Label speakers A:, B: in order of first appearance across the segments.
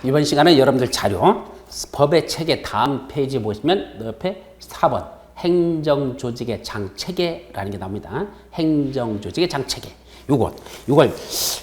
A: 이번 시간에 여러분들 자료 법의 체계 다음 페이지 보시면 옆에 4번 행정조직의 장체계라는 게 나옵니다. 행정조직의 장체계. 이걸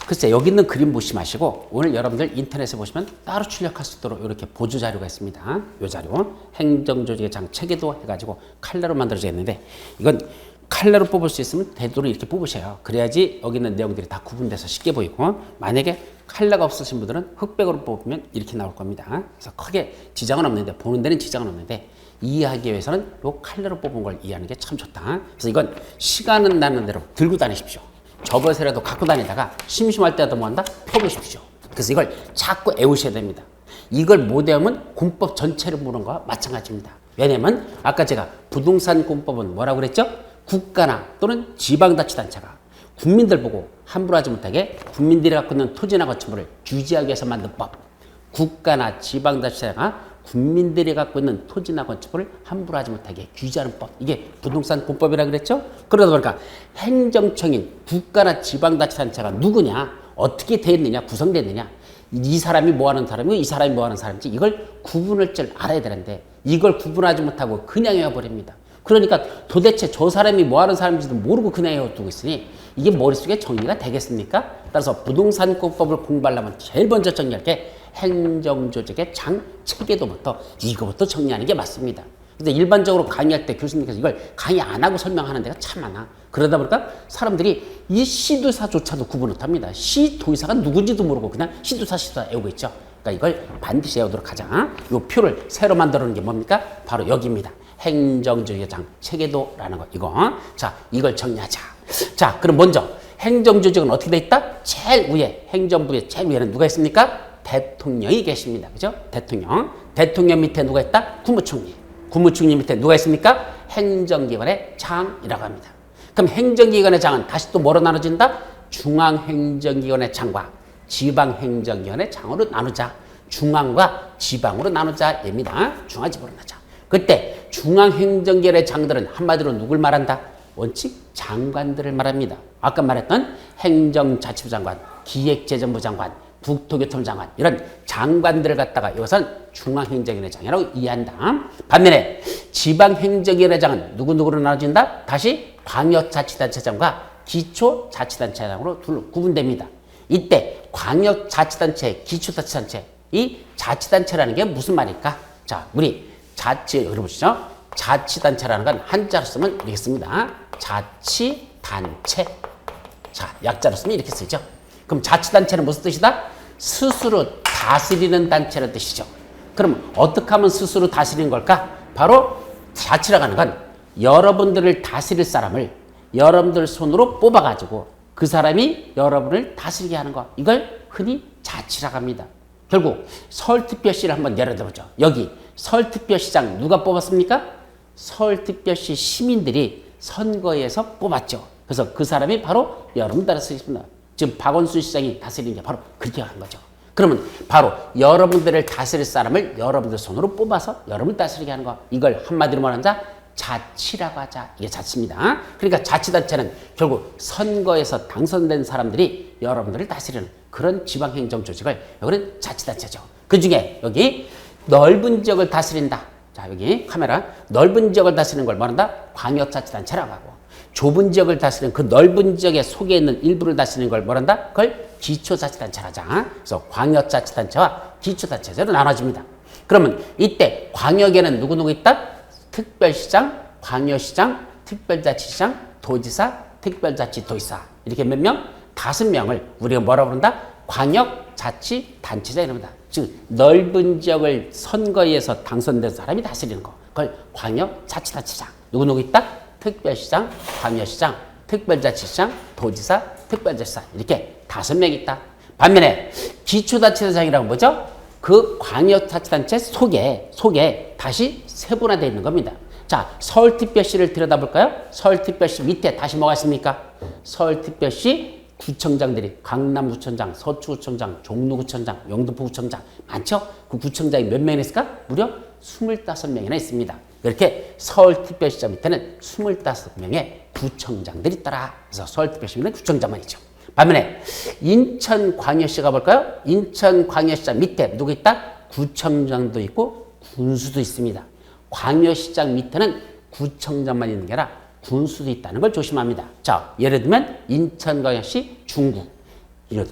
A: 글쎄 여기 있는 그림 보시 마시고 오늘 여러분들 인터넷에 보시면 따로 출력할 수 있도록 이렇게 보조 자료가 있습니다. 이 자료 행정조직의 장체계도 해가지고 칼라로 만들어져 있는데 이건 칼라로 뽑을 수 있으면 되도록 이렇게 뽑으셔요. 그래야지 여기 있는 내용들이 다 구분돼서 쉽게 보이고 만약에 칼라가 없으신 분들은 흑백으로 뽑으면 이렇게 나올 겁니다. 그래서 크게 지장은 없는데 보는 데는 지장은 없는데 이해하기 위해서는 이 칼라로 뽑은 걸 이해하는 게 참 좋다. 그래서 이건 시간은 나는 대로 들고 다니십시오. 접어서라도 갖고 다니다가 심심할 때도 뭐 한다? 펴보십시오. 그래서 이걸 자꾸 애우셔야 됩니다. 이걸 못 외우면 군법 전체를 보는 거와 마찬가지입니다. 왜냐면 아까 제가 부동산 군법은 뭐라고 그랬죠? 국가나 또는 지방자치단체가 국민들 보고 함부로 하지 못하게 국민들이 갖고 있는 토지나 건축물을 규제하기 위해서 만든 법. 국가나 지방자치단체가 국민들이 갖고 있는 토지나 건축물을 함부로 하지 못하게 규제하는 법. 이게 부동산 군법이라고 그랬죠? 그러다 보니까 행정청인 국가나 지방자치단체가 누구냐, 어떻게 돼 있느냐, 구성되어 있느냐, 이 사람이 뭐 하는 사람이고 이 사람이 뭐 하는 사람인지 이걸 구분을 줄 알아야 되는데 이걸 구분하지 못하고 그냥 외워버립니다. 그러니까 도대체 저 사람이 뭐 하는 사람인지도 모르고 그냥 외워두고 있으니 이게 머릿속에 정리가 되겠습니까? 따라서 부동산권법을 공부하려면 제일 먼저 정리할 게 행정조직의 장체계도부터 이거부터 정리하는 게 맞습니다. 근데 일반적으로 강의할 때 교수님께서 이걸 강의 안 하고 설명하는 데가 참 많아. 그러다 보니까 사람들이 이 시도사조차도 구분 못합니다. 시도의사가 누군지도 모르고 그냥 시도사 외우고 있죠. 그러니까 이걸 반드시 외우도록 하자. 이 표를 새로 만들어 놓은 게 뭡니까? 바로 여기입니다. 행정조직의 장체계도라는 거 이거. 자, 이걸 정리하자. 자, 그럼 먼저 행정조직은 어떻게 돼 있다? 제일 위에 행정부의 제일 위에는 누가 있습니까? 대통령이 계십니다. 그죠? 대통령. 대통령 밑에 누가 있다? 국무총리. 국무총리 밑에 누가 있습니까? 행정기관의 장이라고 합니다. 그럼 행정기관의 장은 다시 또 뭐로 나눠진다? 중앙행정기관의 장과 지방행정기관의 장으로 나누자. 중앙과 지방으로 나누자. 입니다. 중앙지방으로 나누자. 그때 중앙행정기관의 장들은 한마디로 누굴 말한다? 원칙 장관들을 말합니다. 아까 말했던 행정자치부 장관, 기획재정부 장관, 국토교통부 장관 이런 장관들을 갖다가 이것은 중앙행정위원회 장이라고 이해한다. 반면에 지방행정위원회 장은 누구누구로 나눠진다? 다시 광역자치단체장과 기초자치단체장으로 둘로 구분됩니다. 이때 광역자치단체, 기초자치단체 이 자치단체라는 게 무슨 말일까? 자, 우리 들어보시죠. 자치단체라는 건 한자로 쓰면 이렇게 씁니다. 자치단체. 자, 약자로 쓰면 이렇게 쓰죠. 그럼 자치단체는 무슨 뜻이다? 스스로 다스리는 단체라는 뜻이죠. 그럼 어떻게 하면 스스로 다스리는 걸까? 바로 자치라고 하는 건 여러분들을 다스릴 사람을 여러분들 손으로 뽑아가지고 그 사람이 여러분을 다스리게 하는 거. 이걸 흔히 자치라고 합니다. 결국 서울특별시를 한번 예를들어보죠. 여기 서울특별시장 누가 뽑았습니까? 서울특별시 시민들이 선거에서 뽑았죠. 그래서 그 사람이 바로 여러분 다스리십니다. 지금 박원순 시장이 다스리는 게 바로 그렇게 한 거죠. 그러면 바로 여러분들을 다스릴 사람을 여러분들 손으로 뽑아서 여러분을 다스리게 하는 거. 이걸 한마디로 말하자 자치라고 하자. 이게 자치입니다. 그러니까 자치단체는 결국 선거에서 당선된 사람들이 여러분들을 다스리는 그런 지방행정 조직을 여기는 자치단체죠. 그 중에 여기 넓은 지역을 다스린다. 자, 여기 카메라. 넓은 지역을 다스리는 걸 말한다? 광역자치단체라고 하고 좁은 지역을 다스리는 그 넓은 지역에 속에 있는 일부를 다스리는 걸 뭐란다? 그걸 기초자치단체라자. 그래서 광역자치단체와 기초자치단체로 나눠집니다. 그러면 이때 광역에는 누구누구 있다? 특별시장, 광역시장, 특별자치시장, 도지사, 특별자치도지사. 이렇게 몇 명? 5명을 우리가 뭐라고 부른다? 광역자치단체자 이럽니다. 즉 넓은 지역을 선거에서 당선된 사람이 다스리는 거. 그걸 광역자치단체장. 누구누구 있다? 특별시장, 광역시장, 특별자치시장, 도지사, 특별자치사 이렇게 5명 있다. 반면에 기초자치단체장이라고 뭐죠? 그 광역자치단체 속에 다시 세분화되어 있는 겁니다. 자, 서울특별시를 들여다볼까요? 서울특별시 밑에 다시 뭐가 있습니까? 서울특별시 구청장들이 강남구청장, 서초구청장, 종로구청장, 영등포구청장 많죠? 그 구청장이 몇 명이나 있을까? 무려 25명이나 있습니다. 이렇게 서울특별시장 밑에는 25명의 구청장들이 있더라. 그래서 서울특별시 밑에는 구청장만 있죠. 반면에 인천광역시가 볼까요? 인천광역시장 밑에 누구 있다? 구청장도 있고 군수도 있습니다. 광역시장 밑에는 구청장만 있는 게 아니라 군수도 있다는 걸 조심합니다. 자, 예를 들면 인천광역시 중구,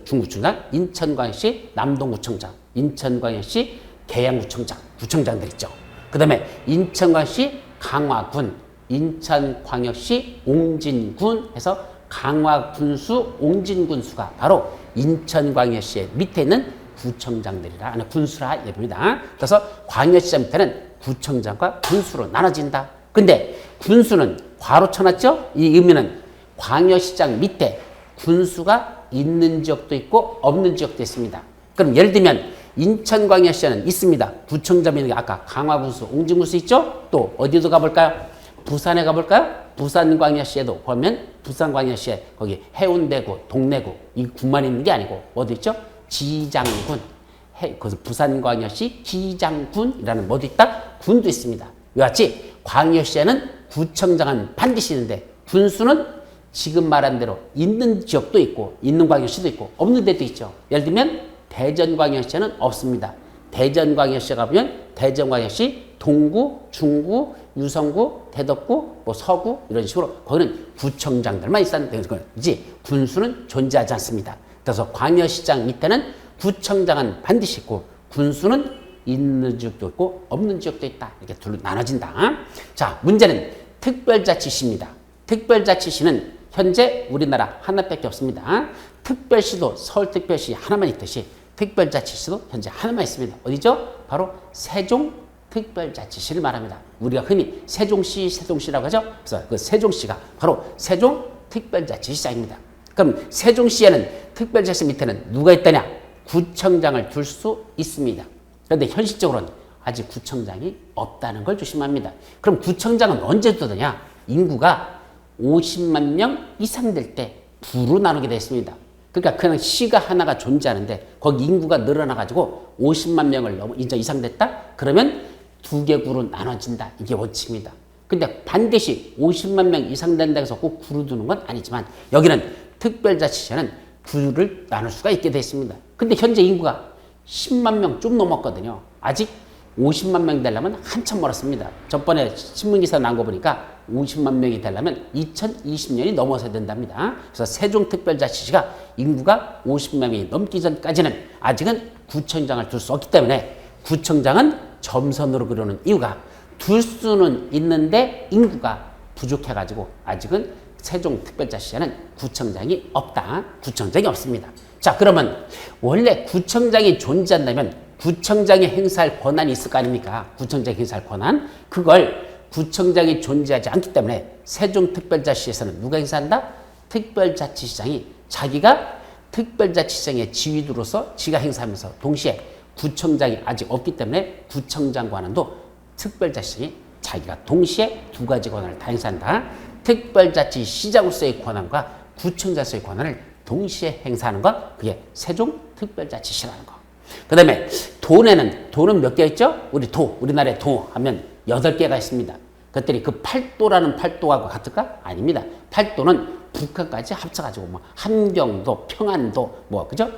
A: 중구청장, 인천광역시 남동구청장, 인천광역시 계양구청장, 구청장들 있죠. 그 다음에 인천광역시 강화군, 인천광역시 옹진군 해서 강화군수, 옹진군수가 바로 인천광역시의 밑에 있는 구청장들이라, 군수라 예입니다. 그래서 광역시장 밑에는 구청장과 군수로 나눠진다. 근데 군수는 괄호 쳐놨죠? 이 의미는 광역시장 밑에 군수가 있는 지역도 있고 없는 지역도 있습니다. 그럼 예를 들면 인천광역시에는 있습니다. 구청장 있는 게 아까 강화군수, 옹진군수 있죠? 또 어디도 가볼까요? 부산에 가볼까요? 부산광역시에도 보면 부산광역시에 거기 해운대구, 동래구 이 군만 있는 게 아니고 어디 있죠? 지장군, 그래서 부산광역시 기장군이라는 뭐도 있다? 군도 있습니다. 이와 같이 광역시에는 구청장은 반드시 있는데 군수는 지금 말한 대로 있는 지역도 있고 있는 광역시도 있고 없는 데도 있죠. 예를 들면 대전광역시에는 없습니다. 대전광역시에 가보면 대전광역시 동구, 중구, 유성구, 대덕구, 뭐 서구 이런 식으로 거기는 구청장들만 있었는데 그런지 군수는 존재하지 않습니다. 그래서 광역시장 밑에는 구청장은 반드시 있고 군수는 있는 지역도 있고 없는 지역도 있다. 이렇게 둘로 나눠진다. 자, 문제는 특별자치시입니다. 특별자치시는 현재 우리나라 하나밖에 없습니다. 특별시도 서울특별시 하나만 있듯이 특별자치시도 현재 하나만 있습니다. 어디죠? 바로 세종특별자치시를 말합니다. 우리가 흔히 세종시, 세종시라고 하죠. 그래서 그 세종시가 바로 세종특별자치시장입니다. 그럼 세종시에는 특별자치 밑에는 누가 있다냐? 구청장을 둘 수 있습니다. 그런데 현실적으로는 아직 구청장이 없다는 걸 조심합니다. 그럼 구청장은 언제 두느냐? 인구가 50만 명 이상 될 때 부로 나누게 되어 있습니다. 그러니까 그냥 시가 하나가 존재하는데 거기 인구가 늘어나가지고 50만 명을 넘어 이상 됐다? 그러면 두 개 구로 나눠진다. 이게 원칙입니다. 근데 반드시 50만 명 이상 된다 해서 꼭 구로 두는 건 아니지만 여기는 특별자치시에는 구를 나눌 수가 있게 되어 있습니다. 근데 현재 인구가 10만 명 좀 넘었거든요. 아직 50만 명 되려면 한참 멀었습니다. 저번에 신문기사 나온 거 보니까 50만 명이 되려면 2020년이 넘어서야 된답니다. 그래서 세종특별자치시가 인구가 50만 명이 넘기 전까지는 아직은 구청장을 둘 수 없기 때문에 구청장은 점선으로 그려놓은 이유가 둘 수는 있는데 인구가 부족해가지고 아직은 세종특별자치시에는 구청장이 없다. 구청장이 없습니다. 자, 그러면 원래 구청장이 존재한다면 구청장이 행사할 권한이 있을 거 아닙니까? 구청장이 행사할 권한. 그걸 구청장이 존재하지 않기 때문에 세종특별자치시에서는 누가 행사한다? 특별자치시장이 자기가 특별자치시장의 지휘도로서 지가 행사하면서 동시에 구청장이 아직 없기 때문에 구청장 권한도 특별자치시장이 자기가 동시에 두 가지 권한을 다 행사한다. 특별자치시장으로서의 권한과 구청장으로서의 권한을 동시에 행사하는 것, 그게 세종특별자치시라는 거. 그 다음에 도는 몇 개 있죠? 우리나라의 도 하면 8개가 있습니다. 그것들이 그 팔도라는 팔도하고 같을까? 아닙니다. 팔도는 북한까지 합쳐가지고 뭐 함경도, 평안도, 뭐 그죠?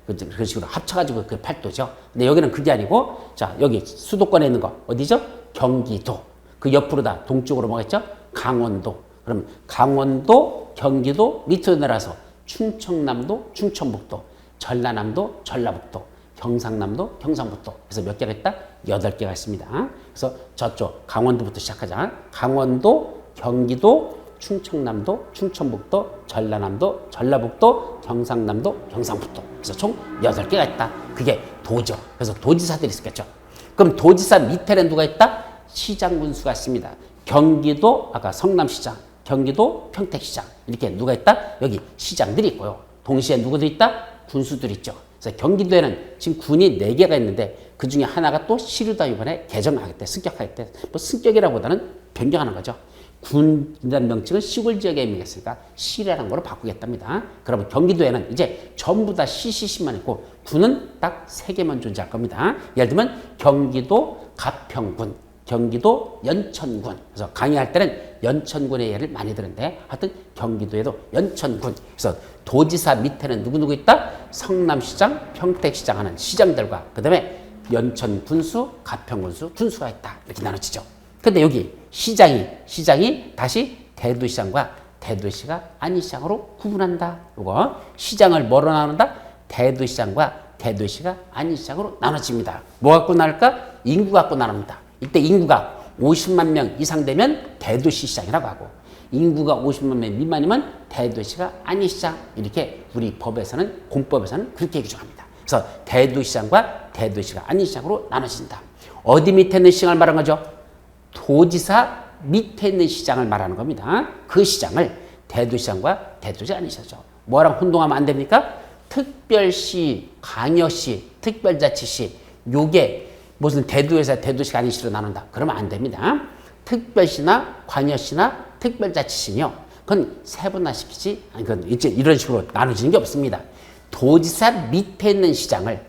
A: 그런 식으로 합쳐가지고 그 팔도죠. 근데 여기는 그게 아니고, 자 여기 수도권에 있는 거 어디죠? 경기도. 그 옆으로 다 동쪽으로 뭐가 있죠? 강원도. 그럼 강원도, 경기도 밑으로 내려서 충청남도, 충청북도, 전라남도, 전라북도, 경상남도, 경상북도. 그래서 몇 개가 있다? 8개가 있습니다. 그래서 저쪽 강원도부터 시작하자. 강원도, 경기도, 충청남도, 충청북도, 전라남도, 전라북도, 경상남도, 경상북도. 그래서 총 8개가 있다. 그게 도죠. 그래서 도지사들이 있었겠죠. 그럼 도지사 밑에는 누가 있다? 시장군수가 있습니다. 경기도 아까 성남시장, 경기도 평택시장 이렇게 누가 있다? 여기 시장들이 있고요. 동시에 누구도 있다? 군수들이 있죠. 그래서 경기도에는 지금 군이 4개가 있는데 그 중에 하나가 또 시류다 이번에 개정하겠대, 승격하겠대. 뭐 승격이라보다는 변경하는 거죠. 군이라는 명칭은 시골 지역에 의미했으니까 시라는 거로 바꾸겠답니다. 그러면 경기도에는 이제 전부 다 시시시만 있고 군은 딱 3개만 존재할 겁니다. 예를 들면 경기도 가평군, 경기도 연천군. 그래서 강의할 때는 연천군의 예를 많이 드는데 하여튼 경기도에도 연천군. 그래서 도지사 밑에는 누구누구 있다? 성남시장, 평택시장 하는 시장들과 그 다음에 연천군수, 가평군수, 군수가 있다. 이렇게 나눠지죠. 근데 여기 시장이 다시 대도시장과 대도시가 아닌 시장으로 구분한다. 이거 시장을 뭐로 나눈다? 대도시장과 대도시가 아닌 시장으로 나눠집니다. 뭐 갖고 나눌까? 인구 갖고 나눕니다. 이때 인구가 50만 명 이상 되면 대도시 시장이라고 하고 인구가 50만 명 미만이면 대도시가 아닌 시장. 이렇게 우리 법에서는 공법에서는 그렇게 규정합니다. 그래서 대도시장과 대도시가 아닌 시장으로 나눠진다. 어디 밑에 있는 시장을 말하는 거죠? 도지사 밑에 있는 시장을 말하는 겁니다. 그 시장을 대도시장과 대도시 아닌 시장이죠. 뭐랑 혼동하면 안 됩니까? 특별시, 광역시, 특별자치시 요게 무슨 대도에서 대도시가 아닌 시로 나눈다. 그러면 안 됩니다. 특별시나 광역시나 특별자치시는요. 그건 세분화시키지 그건 이제 이런 식으로 나눠지는 게 없습니다. 도지사 밑에 있는 시장을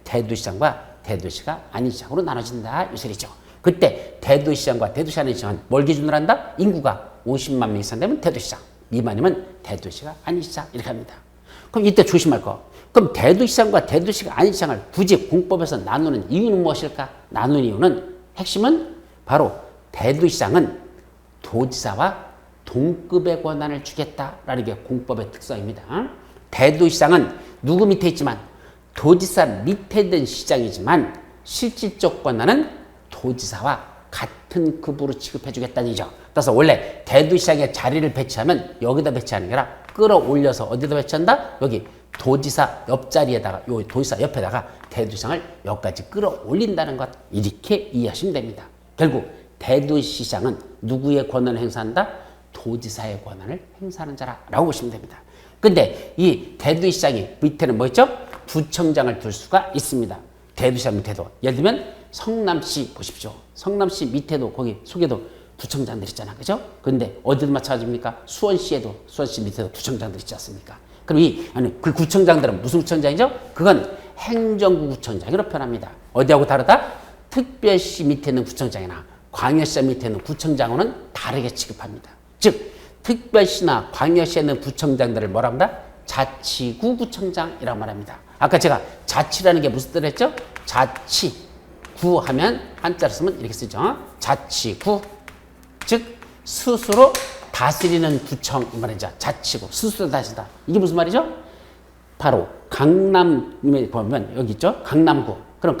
A: 대도시장과 대도시가 아닌 시장으로 나눠진다. 이 소리죠. 그때 대도시장과 대도시 아닌 시장은 뭘 기준으로 한다? 인구가 50만 명 이상 되면 대도시장, 미만이면 대도시가 아닌 시장 이렇게 합니다. 그럼 이때 조심할 거. 그럼 대도시장과 대도시가 아닌 시장을 굳이 공법에서 나누는 이유는 무엇일까? 나누는 이유는 핵심은 바로 대도시장은 도지사와 동급의 권한을 주겠다라는 게 공법의 특성입니다. 대도시장은 누구 밑에 있지만 도지사 밑에 있는 시장이지만 실질적 권한은 도지사와 같은 급으로 취급해 주겠다는 얘기죠. 그래서 원래 대도시장에 자리를 배치하면 여기다 배치하는 게 아니라 끌어올려서 어디다 배치한다? 여기 도지사 옆자리에다가 요 도지사 옆에다가 대도시장을 여기까지 끌어올린다는 것 이렇게 이해하시면 됩니다. 결국 대도시장은 누구의 권한을 행사한다? 도지사의 권한을 행사하는 자라고 보시면 됩니다. 근데 이 대도시장이 밑에는 뭐 있죠? 부청장을 둘 수가 있습니다. 대도시장 밑에도 예를 들면 성남시 보십시오. 성남시 밑에도 거기 속에도 부청장들 있잖아. 그죠? 그런데 어디도 마찬가지입니까? 수원시 밑에도 부청장들 있지 않습니까? 그럼 그 구청장들은 무슨 구청장이죠? 그건 행정구 구청장으로 표현합니다. 어디하고 다르다? 특별시 밑에 있는 구청장이나 광역시 밑에 있는 구청장과는 다르게 취급합니다. 즉 특별시나 광역시에 있는 구청장들을 뭐라 합니다? 자치구 구청장이라고 말합니다. 아까 제가 자치라는 게 무슨 뜻을 했죠? 자치구 하면 한자로 쓰면 이렇게 쓰죠. 자치구. 즉 스스로 다스리는 구청 이 말이죠. 자치구. 스스로 다스린다. 이게 무슨 말이죠? 바로 강남에 보면 여기 있죠. 강남구. 그럼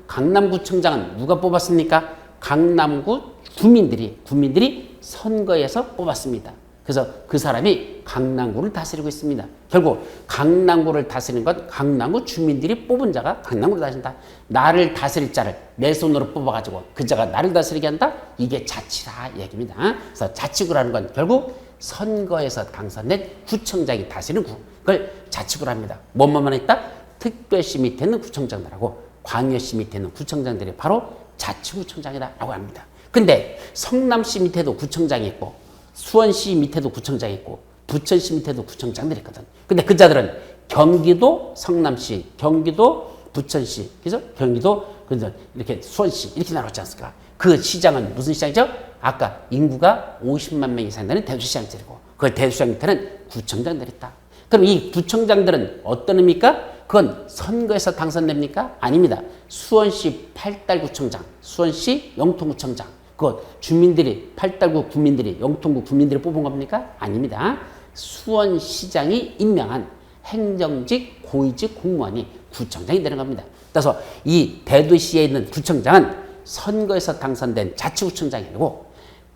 A: 강남구청장은 누가 뽑았습니까? 강남구 구민들이 선거에서 뽑았습니다. 그래서 그 사람이 강남구를 다스리고 있습니다. 결국 강남구를 다스리는 건 강남구 주민들이 뽑은 자가 강남구를 다스린다. 나를 다스릴 자를 내 손으로 뽑아가지고 그 자가 나를 다스리게 한다. 이게 자치라 얘기입니다. 그래서 자치구라는 건 결국 선거에서 당선된 구청장이 다스리는 구. 그걸 자치구라 합니다. 뭐뭐만 있다? 특별시 밑에 있는 구청장들하고 광역시 밑에 있는 구청장들이 바로 자치구청장이라고 합니다. 근데 성남시 밑에도 구청장이 있고 수원시 밑에도 구청장이 있고 부천시 밑에도 구청장들이 있거든. 근데 그 자들은 경기도 성남시, 경기도 부천시, 그래서 경기도 그래서 이렇게 수원시 이렇게 나눴지 않습니까? 그 시장은 무슨 시장이죠? 아까 인구가 50만 명 이상 되는 대도시장들이고 그 대도시장 밑에는 구청장들이 있다. 그럼 이 구청장들은 어떤 의미입니까? 그건 선거에서 당선됩니까? 아닙니다. 수원시 팔달구청장, 수원시 영통구청장 그 주민들이 팔달구 구민들이 영통구 구민들이 뽑은 겁니까? 아닙니다. 수원시장이 임명한 행정직 고위직 공무원이 구청장이 되는 겁니다. 그래서 이 대도시에 있는 구청장은 선거에서 당선된 자치구청장이 아니고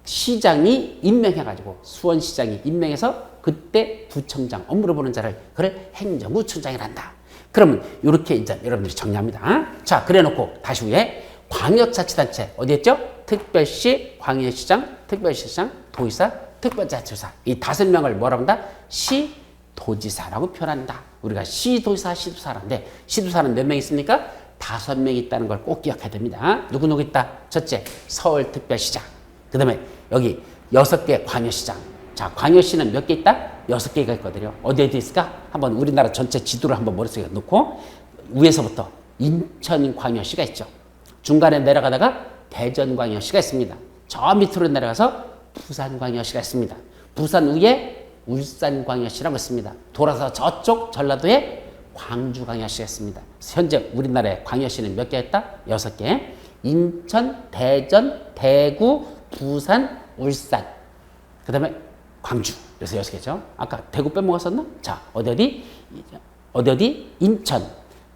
A: 시장이 임명해가지고 수원시장이 임명해서 그때 구청장 업무를 보는 자를 그걸 행정구청장이란다. 그러면 이렇게 이제 여러분들이 정리합니다. 자, 그래놓고 다시 후에 광역자치단체 어디 있죠? 특별시, 광역시장, 특별시장, 도지사, 특별자치구사 이 5명을 뭐라고 한다? 시도지사라고 표현한다. 우리가 시도지사, 시도사라는데 시도사는 몇 명 있습니까? 5명 있다는 걸 꼭 기억해야 됩니다. 누구 있다? 첫째, 서울특별시장. 그 다음에 여기 6개 광역시장. 자, 광역시는 몇 개 있다? 6개가 있거든요. 어디에 있을까? 한번 우리나라 전체 지도를 한번 머릿속에 놓고 위에서부터 인천광역시가 있죠. 중간에 내려가다가 대전광역시가 있습니다. 저 밑으로 내려가서 부산광역시가 있습니다. 부산 위에 울산광역시라고 있습니다. 돌아서 저쪽 전라도에 광주광역시가 있습니다. 현재 우리나라의 광역시는 몇 개 있다? 6개. 인천, 대전, 대구, 부산, 울산. 그 다음에 광주. 그래서 6개죠. 아까 대구 빼먹었었나? 자, 어디? 인천,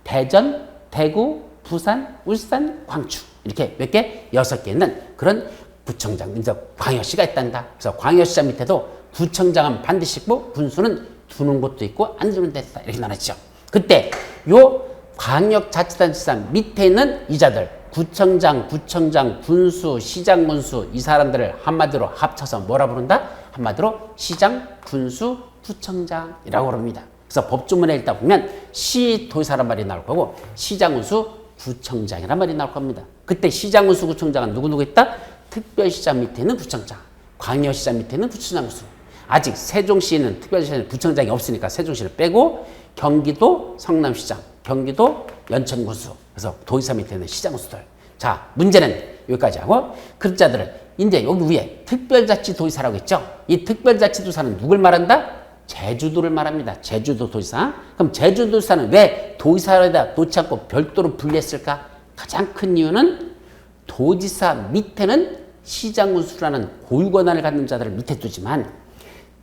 A: 대전, 대구, 부산, 울산, 광주. 이렇게 몇 개? 6개 있는 그런 구청장, 이제 광역시가 있단다. 그래서 광역시장 밑에도 구청장은 반드시 있고 군수는 두는 곳도 있고 안 두는 데 있다. 이렇게 나눴죠. 그때 요 광역자치단체장 밑에 있는 이자들 구청장, 군수, 시장, 군수 이 사람들을 한마디로 합쳐서 뭐라 부른다? 한마디로 시장, 군수, 구청장이라고 부릅니다. 그래서 법조문에 읽다 보면 시도지사란 말이 나올 거고 시장, 군수, 구청장이란 말이 나올 겁니다. 그때 시장, 군수, 구청장은 누구 있다? 특별시장 밑에 있는 구청장, 광역시장 밑에 있는 구청장, 군수. 아직 세종시는 특별시장 구청장이 없으니까 세종시를 빼고 경기도 성남시장, 경기도 연천군수, 그래서 도지사 밑에 있는 시장군수들. 자, 문제는 여기까지 하고 글자들은 이제 여기 위에 특별자치도지사라고 있죠. 이 특별자치도지사는 누굴 말한다? 제주도를 말합니다. 제주도 도지사. 그럼 제주도지사는 왜 도지사에다 놓지 않고 별도로 분리했을까? 가장 큰 이유는 도지사 밑에는 시장군수라는 고유권한을 갖는 자들을 밑에 두지만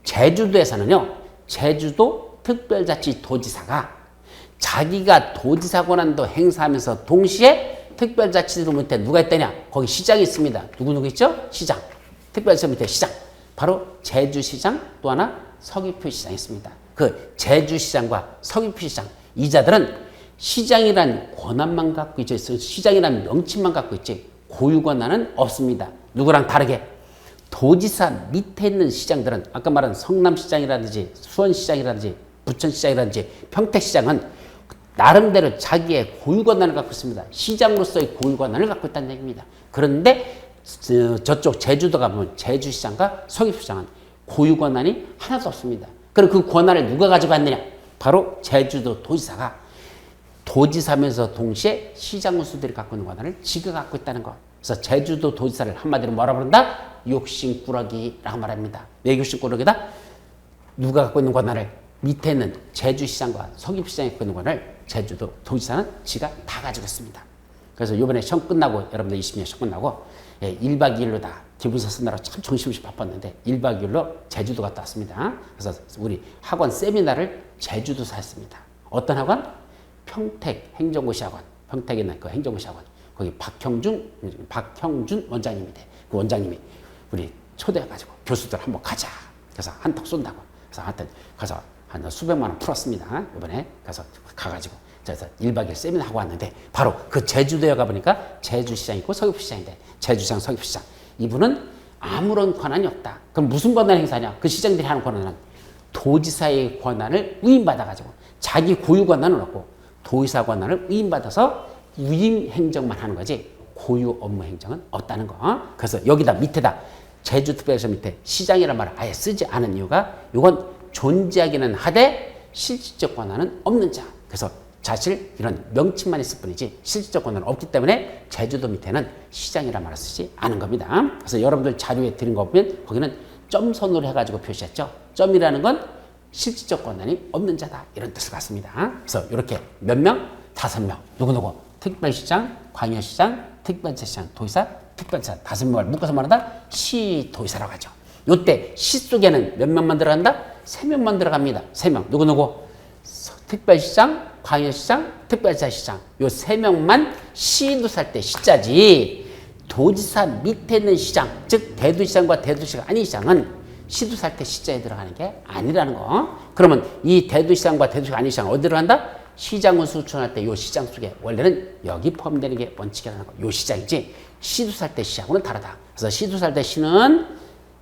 A: 제주도에서는요, 제주도 특별자치도지사가 자기가 도지사 권한도 행사하면서 동시에 특별자치도 밑에 누가 있다냐? 거기 시장이 있습니다. 누구 있죠? 시장. 특별자치 밑에 시장. 바로 제주시장 또 하나 서귀포시장이 있습니다. 그 제주시장과 서귀포시장 이 자들은 시장이란 권한만 갖고 있지, 시장이란 명칭만 갖고 있지 고유 권한은 없습니다. 누구랑 다르게 도지사 밑에 있는 시장들은 아까 말한 성남시장이라든지 수원시장이라든지 부천시장이라든지 평택시장은 나름대로 자기의 고유 권한을 갖고 있습니다. 시장으로서의 고유 권한을 갖고 있다는 얘기입니다. 그런데 저쪽 제주도 가보면 제주시장과 서귀포시장은 고유 권한이 하나도 없습니다. 그럼 그 권한을 누가 가져갔느냐? 바로 제주도 도지사가 도지사면서 동시에 시장군수들이 갖고 있는 권한을 지가 갖고 있다는 것. 그래서 제주도 도지사를 한마디로 뭐라 부른다? 욕심꾸러기라고 말합니다. 왜 욕심꾸러기다? 누가 갖고 있는 권한을 밑에 있는 제주시장과 서귀포시장이 갖고 있는 권한을 제주도 도지사는 지가 다 가지고 있습니다. 그래서 이번에 시험 끝나고 여러분들 20년 시험 끝나고 1박 2일로 다 기분서 쓰느라 참 정신없이 바빴는데 1박 2일로 제주도 갔다 왔습니다. 그래서 우리 학원 세미나를 제주도에서 했습니다. 어떤 학원? 평택 행정고시 학원. 평택에 있는 그 행정고시 학원. 거기 박형준 원장님인데 그 원장님이 우리 초대해가지고 교수들 한번 가자. 그래서 한턱 쏜다고. 그래서 하여튼 가서 한 수백만 원 풀었습니다. 이번에 가가지고. 그래서 1박 2일 세미나 하고 왔는데 바로 그 제주도에 가보니까 제주시장 있고 서귀포시장인데 제주시장, 서귀포시장. 이분은 아무런 권한이 없다. 그럼 무슨 권한 행사냐? 그 시장들이 하는 권한은 도지사의 권한을 위임받아가지고 자기 고유 권한은 없고 도지사 권한을 위임받아서 위임 행정만 하는 거지 고유 업무 행정은 없다는 거. 그래서 여기다 밑에다 제주특별시 밑에 시장이라는 말을 아예 쓰지 않은 이유가 이건 존재하기는 하되 실질적 권한은 없는 자. 그래서 사실 이런 명칭만 있을 뿐이지 실질적 권한은 없기 때문에 제주도 밑에는 시장이라는 말을 쓰지 않은 겁니다. 그래서 여러분들 자료에 드린 거 보면 거기는 점선으로 해가지고 표시했죠. 점이라는 건 실질적 권한이 없는 자다 이런 뜻을 갖습니다. 그래서 이렇게 몇 명? 5명. 누구누구? 특별시장, 광역시장, 특별자치장, 도지사, 특별자 5명을 묶어서 말한다? 시도지사라고 하죠. 요때 시 속에는 몇 명만 들어간다? 3명만 들어갑니다. 3명. 누구누구? 특별시장, 광역시장, 특별자치장. 요 3명만 시도사 할 때 시자지. 도지사 밑에 있는 시장, 즉 대도시장과 대도시가 아닌 시장은 시도사 할 때 시자에 들어가는 게 아니라는 거. 그러면 이 대도시장과 대도시가 아닌 시장은 어디 들어간다? 시장군 수천할 때 요 시장 속에 원래는 여기 포함되는 게 원칙이라는 거. 요 시장이지 시도사 할 때 시하고는 다르다. 그래서 시도사 할 때 시는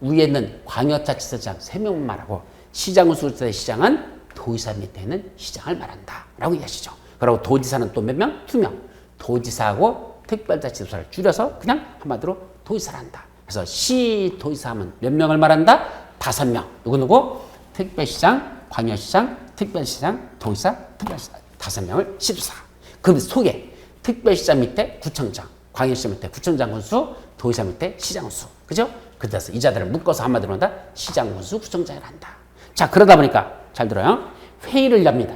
A: 위에 있는 광역자치사장 3명만 말하고 시장군 수할 때 시장은 도지사 밑에 있는 시장을 말한다 라고 이해하시죠. 그리고 도지사는 또 몇 명? 2명. 도지사하고 특별자치도사를 줄여서 그냥 한마디로 도지사를 한다. 그래서 시도지사 하면 몇 명을 말한다? 5명. 누구누구? 특별시장, 광역시장, 특별시장, 도지사, 특별시장 5명을 시도사. 그 속에 특별시장 밑에 구청장, 광역시 밑에 구청장 군수, 도의사 밑에 시장 군수. 그죠? 그래서 이 자들을 묶어서 한마디로 한다. 시장 군수, 구청장을 한다. 자, 그러다 보니까 잘 들어요. 회의를 엽니다.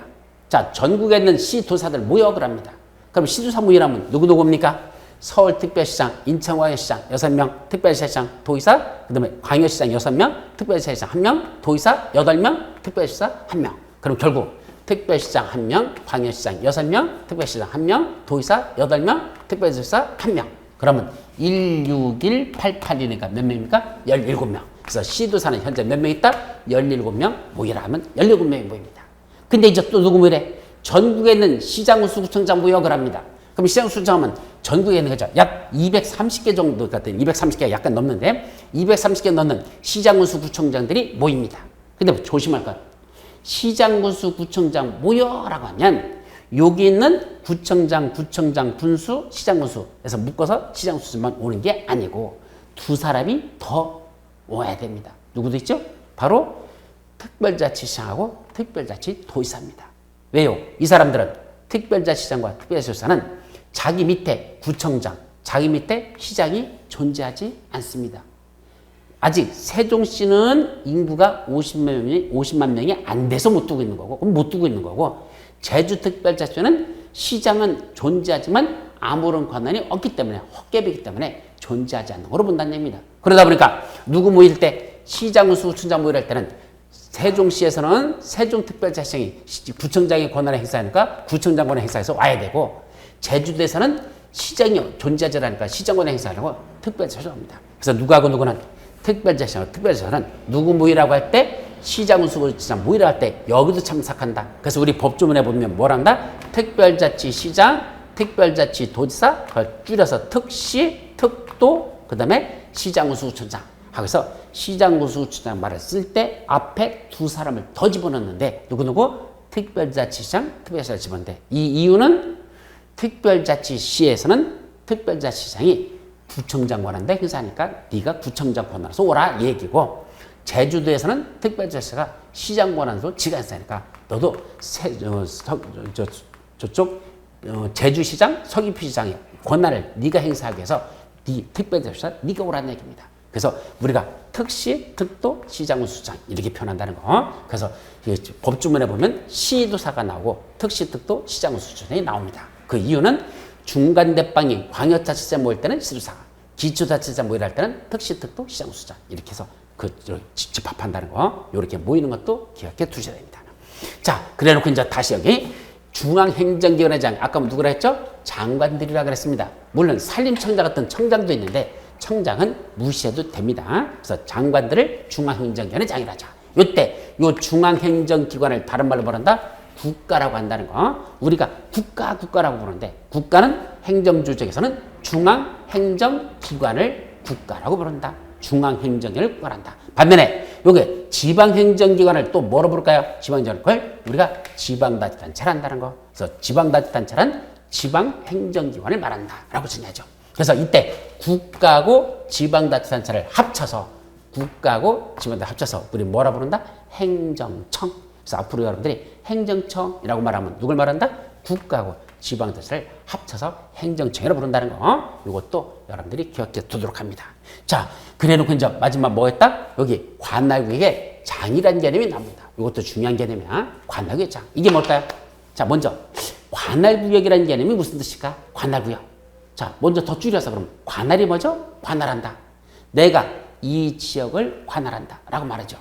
A: 자, 전국에 있는 시도사들 모욕을 합니다. 그럼 시도사 모의라면 누구입니까? 서울특별시장, 인천광역시장 6명, 특별시장, 도의사, 그 다음에 광역시장 6명, 특별시장 1명, 도의사 8명, 특별시사 1명. 그럼 결국 특별시장 1명, 광역시장 6명, 특별시장 1명, 도의사 8명, 특별시사 1명. 그러면 16188이니까 몇 명입니까? 17명. 그래서 시도사는 현재 몇 명 있다? 17명 모이라 하면 17명이 모입니다. 근데 이제 또 누구 모이래? 전국에 있는 시장, 군수, 구청장 모욕을 합니다. 그럼 시장, 구청장은 전국에 있는 거죠. 약 230개 정도 같은 230개가 약간 넘는데 230개 넘는 시장, 군수, 구청장들이 모입니다. 근데 조심할 것. 시장, 군수, 구청장 모여라고 하면 여기 있는 구청장, 군수, 시장, 군수에서 묶어서 시장, 군수만 오는 게 아니고 두 사람이 더 모아야 됩니다. 누구도 있죠? 바로 특별자치시장하고 특별자치도의사입니다. 왜요? 이 사람들은 특별자치시장과 특별자치도의사는 자기 밑에 구청장, 자기 밑에 시장이 존재하지 않습니다. 아직 세종시는 인구가 50만 명이 안 돼서 못 두고 있는 거고, 그럼 못 두고 있는 거고, 제주특별자치도는 시장은 존재하지만 아무런 권한이 없기 때문에, 헛개비이기 때문에 존재하지 않는 거로 본다는 얘기입니다. 그러다 보니까 누구 모일 때, 시장, 군수, 구청장 모일 때는 세종시에서는 세종특별자치시장이 구청장의 권한을 행사하니까 구청장 권한 행사해서 와야 되고, 제주도에서는 시장이 존재하지 않으니까 시장 권한 행사하려고 특별자치를 합니다. 그래서 누구하고 누구는 특별자치하고 특별자치는 누구 모이라고 할 때 시장, 군수, 구청장 모이라고 할 때 여기도 참석한다. 그래서 우리 법조문에 보면 뭐란다? 특별자치시장, 특별자치도지사, 그걸 줄여서 특시, 특도, 그 다음에 시장, 군수, 구청장. 하고서 시장, 군수, 구청장 말을 쓸 때 앞에 두 사람을 더 집어넣는데 누구? 특별자치시장, 특별자치를 집어넣는데 이 이유는 특별자치시에서는 특별자치시장이 구청장 권한대 행사하니까 네가 구청장 권한으로서 오라 얘기고, 제주도에서는 특별자치가 시장 권한으로 지가 행사하니까 너도 저쪽 제주시장, 서귀포시장의 권한을 네가 행사하기 위해서 네 특별자치가 네가 오라는 얘기입니다. 그래서 우리가 특시, 특도, 시장, 군수장 이렇게 표현한다는 거. 그래서 법주문에 보면 시도사가 나오고 특시, 특도, 시장, 군수장이 나옵니다. 그 이유는 중간대빵이 광역자치제 모일 때는 시도사가, 기초자치제 모이라 할 때는 특시, 특도, 시장, 군수장 이렇게 해서 그 집합한다는 거. 이렇게 모이는 것도 기억해 두셔야 됩니다. 자, 그래놓고 이제 다시 여기 중앙행정기관의 장, 아까 누구라 했죠? 장관들이라 그랬습니다. 물론 산림청장 같은 청장도 있는데 청장은 무시해도 됩니다. 그래서 장관들을 중앙행정기관의 장이라 하자. 요때 요 중앙행정기관을 다른 말로 뭐란다? 국가라고 한다는 거. 우리가 국가라고 부르는데 국가는 행정조직에서는 중앙행정기관을 국가라고 부른다. 중앙행정기관을 국가란다. 반면에 요게 지방행정기관을 또 뭐로 부를까요? 지방행정기관을 우리가 지방자치단체를 한다는 거. 그래서 지방자치단체란 지방행정기관을 말한다 라고 정의하죠. 그래서 이때 국가고 지방자치단체를 합쳐서 국가고 지방자치단체를 합쳐서 우리 뭐라 부른다? 행정청. 그래서 앞으로 여러분들이 행정청이라고 말하면 누굴 말한다? 국가고 지방자치를 합쳐서 행정청이라고 부른다는 거. 이것도 여러분들이 기억해 두도록 합니다. 자, 그래놓고 이제 마지막 뭐 했다? 여기 관할구역의 장이라는 개념이 나옵니다. 이것도 중요한 개념이야. 관할구역 장. 이게 뭘까요? 자, 먼저 관할구역이라는 개념이 무슨 뜻일까? 관할구역. 자, 먼저 더 줄여서 그럼 관할이 뭐죠? 관할한다. 내가 이 지역을 관할한다 라고 말하죠.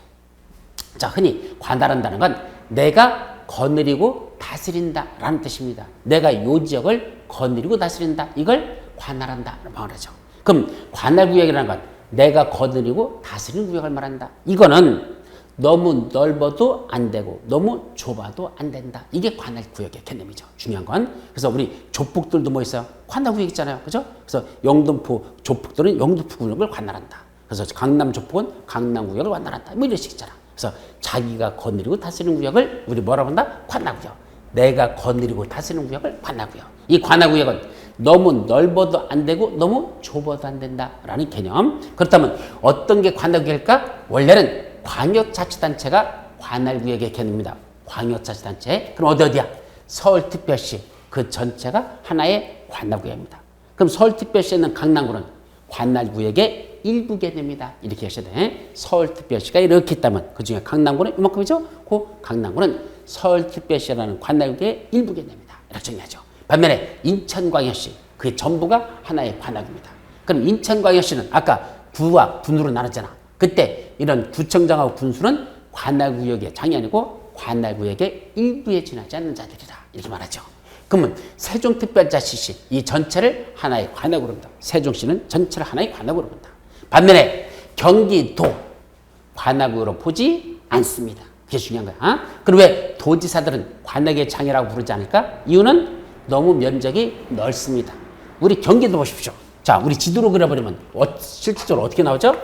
A: 자, 흔히 관할한다는 건 내가 거느리고 다스린다 라는 뜻입니다. 내가 이 지역을 거느리고 다스린다. 이걸 관할한다 라고 말하죠. 그럼 관할구역이라는 건 내가 거느리고 다스리는 구역을 말한다. 이거는 너무 넓어도 안 되고 너무 좁아도 안 된다. 이게 관할구역의 개념이죠. 중요한 건. 그래서 우리 조폭들도 뭐 있어요? 관할구역 있잖아요. 그죠? 그래서 영등포 조폭들은 영등포 구역을 관할한다. 그래서 강남 조폭은 강남 구역을 관할한다. 뭐 이런 식 있잖아. 그래서 자기가 거느리고 다스리는 구역을 우리 뭐라고 한다? 관할구역. 내가 거느리고 다스리는 구역을 관할구역. 이 관할구역은 너무 넓어도 안 되고 너무 좁아도 안 된다라는 개념. 그렇다면 어떤 게 관할구역일까? 원래는 광역자치단체가 관할구역의 개념입니다. 광역자치단체. 그럼 어디야? 서울특별시 그 전체가 하나의 관할구역입니다. 그럼 서울특별시에 있는 강남구는 관할구역의 일부 개념이다. 이렇게 하셔야 돼. 서울특별시가 이렇게 있다면 그 중에 강남구는 이만큼이죠. 그 강남구는 서울특별시라는 관할구역의 일부 개념이다. 이렇게 정리하죠. 반면에 인천광역시 그게 전부가 하나의 관할구입니다. 그럼 인천광역시는 아까 구와 군으로 나눴잖아. 그때 이런 구청장하고 군수는 관할구역의 장이 아니고 관할구역의 일부에 지나지 않는 자들이다. 이렇게 말하죠. 그러면 세종특별자치시 이 전체를 하나의 관할구로 본다. 세종시는 전체를 하나의 관할구로 본다. 반면에 경기도 관할구로 보지 않습니다. 그게 중요한 거야. 그럼 왜 도지사들은 관할구의 장이라고 부르지 않을까? 이유는 너무 면적이 넓습니다. 우리 경기도 보십시오. 자, 우리 지도로 그려버리면 실질적으로 어떻게 나오죠?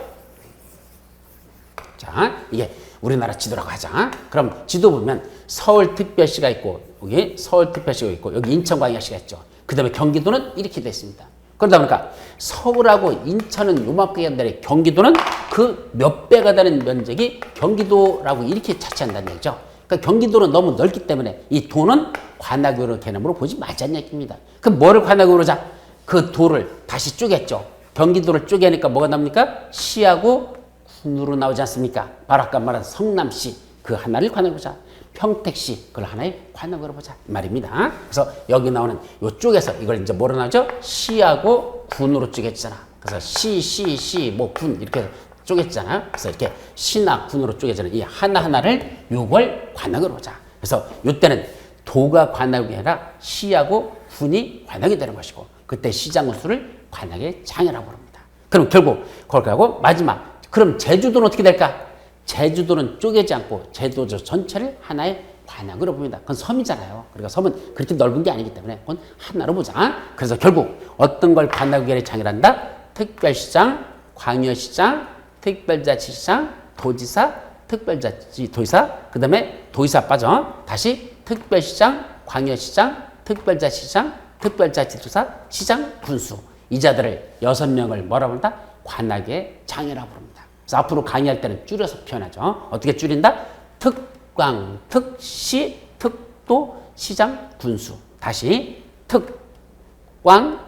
A: 자, 이게 우리나라 지도라고 하자. 그럼 지도 보면 서울특별시가 있고 여기 서울특별시가 있고 여기 인천광역시가 있죠. 그 다음에 경기도는 이렇게 되어 있습니다. 그러다 보니까 서울하고 인천은 요만큼이 되는데 경기도는 그 몇 배가 되는 면적이 경기도라고 이렇게 차치한다는 얘기죠. 그러니까 경기도는 너무 넓기 때문에 이 도는 관할구 개념으로 보지 말자는 얘기입니다. 그럼 뭐를 관할구로 자? 그 도를 다시 쪼갰죠. 경기도를 쪼개니까 뭐가 나옵니까? 시하고 군으로 나오지 않습니까? 바로 아까 말한 성남시 그 하나를 관할구로 보자. 평택시 그걸 하나의 관할구로 보자 이 말입니다. 그래서 여기 나오는 이쪽에서 이걸 이제 뭐로 나오죠? 시하고 군으로 쪼개지잖아. 그래서 시, 뭐 군 이렇게 쪼개지잖아요. 그래서 이렇게 시나 군으로 쪼개지는 이 하나하나를 요걸 관할구로 보자. 그래서 이때는 도가 관할구가 아니라 시하고 군이 관할이 되는 것이고 그때 시장군수를 관할의 장이라고 부릅니다. 그럼 결국 그렇게 하고 마지막 그럼 제주도는 어떻게 될까? 제주도는 쪼개지 않고 제주도 전체를 하나의 관할구로 봅니다. 그건 섬이잖아요. 그러니까 섬은 그렇게 넓은 게 아니기 때문에 그건 하나로 보자. 그래서 결국 어떤 걸 관할구의 장이란다? 특별시장, 광역시장, 특별자치시장, 도지사, 특별자치도지사, 그 다음에 도지사 빠져. 다시 특별시장, 광역시장, 특별자치시장, 특별자치도지사, 시장, 군수. 이 자들을 6명을 뭐라고 한다? 관할구의 장이라고 부릅니다. 그래서 앞으로 강의할 때는 줄여서 표현하죠. 어떻게 줄인다? 특광, 특시, 특도, 시장, 군수. 다시 특광,